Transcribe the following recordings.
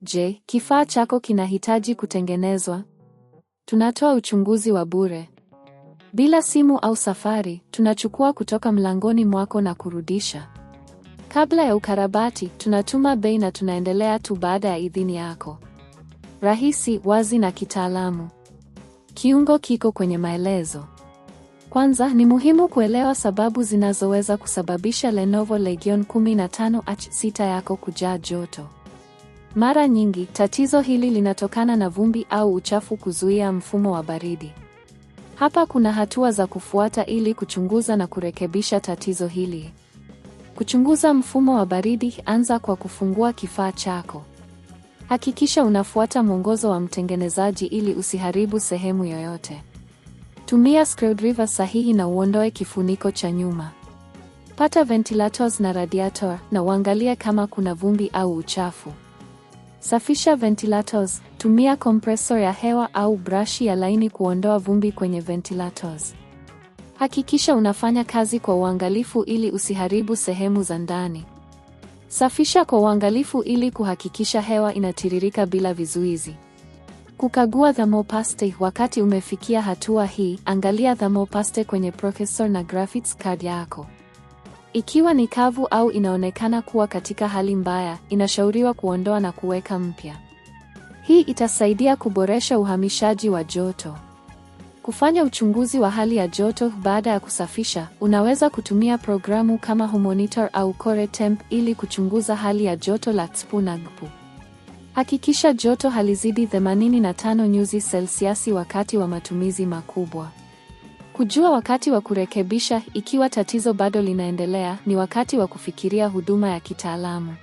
Je, kifaa chako kinahitaji kutengenezwa? Tunatoa uchunguzi wa bure. Bila simu au safari, tunachukua kutoka mlangoni mwako na kurudisha. Kabla ya ukarabati, tunatuma bei na tunaendelea tu baada ya idhini yako. Rahisi, wazi na kitaalamu. Kiungo kiko kwenye maelezo. Kwanza, ni muhimu kuelewa sababu zinazoweza kusababisha Lenovo Legion 15H6 yako kujaa joto. Mara nyingi, tatizo hili linatokana na vumbi au uchafu kuzuia mfumo wa baridi. Hapa kuna hatua za kufuata ili kuchunguza na kurekebisha tatizo hili. Kuchunguza mfumo wa baridi, anza kwa kufungua kifaa chako. Hakikisha unafuata mwongozo wa mtengenezaji ili usiharibu sehemu yoyote. Tumia screwdriver sahihi na uondoe kifuniko cha nyuma. Pata ventilators na radiator na uangalie kama kuna vumbi au uchafu. Safisha ventilators, tumia compressor ya hewa au brashi ya laini kuondoa vumbi kwenye ventilators. Hakikisha unafanya kazi kwa uangalifu ili usiharibu sehemu za ndani. Safisha kwa uangalifu ili kuhakikisha hewa inatiririka bila vizuizi. Kukagua thermopaste. Wakati umefikia hatua hii, angalia thermopaste kwenye processor na graphics card yako. Ikiwa ni kavu au inaonekana kuwa katika hali mbaya, inashauriwa kuondoa na kuweka mpya. Hii itasaidia kuboresha uhamishaji wa joto. Kufanya uchunguzi wa hali ya joto baada ya kusafisha, unaweza kutumia programu kama Humonitor au Core Temp ili kuchunguza hali ya joto la TSPU na GPU. Hakikisha joto halizidi 85 nyuzi Celsius wakati wa matumizi makubwa. Kujua wakati wa kurekebisha. Ikiwa tatizo bado linaendelea, ni wakati wa kufikiria huduma ya kitaalamu.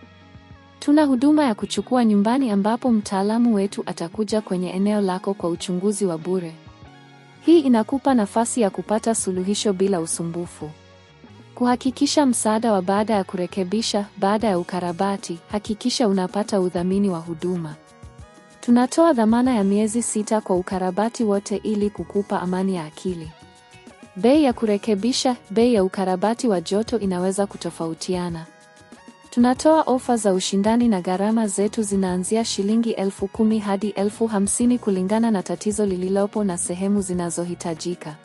Tuna huduma ya kuchukua nyumbani ambapo mtaalamu wetu atakuja kwenye eneo lako kwa uchunguzi wa bure. Hii inakupa nafasi ya kupata suluhisho bila usumbufu. Kuhakikisha msaada wa baada ya kurekebisha. Baada ya ukarabati, hakikisha unapata udhamini wa huduma. Tunatoa dhamana ya miezi 6 kwa ukarabati wote ili kukupa amani ya akili. Bei ya kurekebisha. Bei ya ukarabati wa joto inaweza kutofautiana. Tunatoa ofa za ushindani na gharama zetu zinaanzia shilingi 10,000 hadi 50,000 kulingana na tatizo lililopo na sehemu zinazohitajika.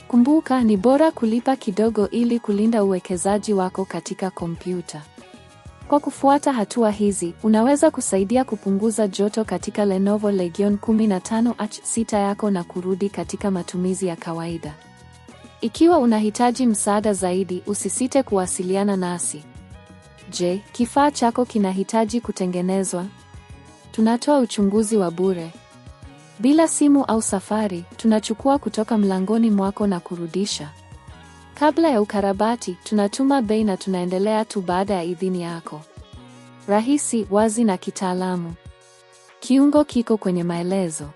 Kumbuka, ni bora kulipa kidogo ili kulinda uwekezaji wako katika kompyuta. Kwa kufuata hatua hizi, unaweza kusaidia kupunguza joto katika Lenovo Legion 15H6 yako na kurudi katika matumizi ya kawaida. Ikiwa unahitaji msaada zaidi, usisite kuwasiliana nasi. Je, kifaa chako kinahitaji kutengenezwa? Tunatoa uchunguzi wa bure. Bila simu au safari, tunachukua kutoka mlangoni mwako na kurudisha. Kabla ya ukarabati, tunatuma bei na tunaendelea tu baada ya idhini yako. Rahisi, wazi na kitaalamu. Kiungo kiko kwenye maelezo.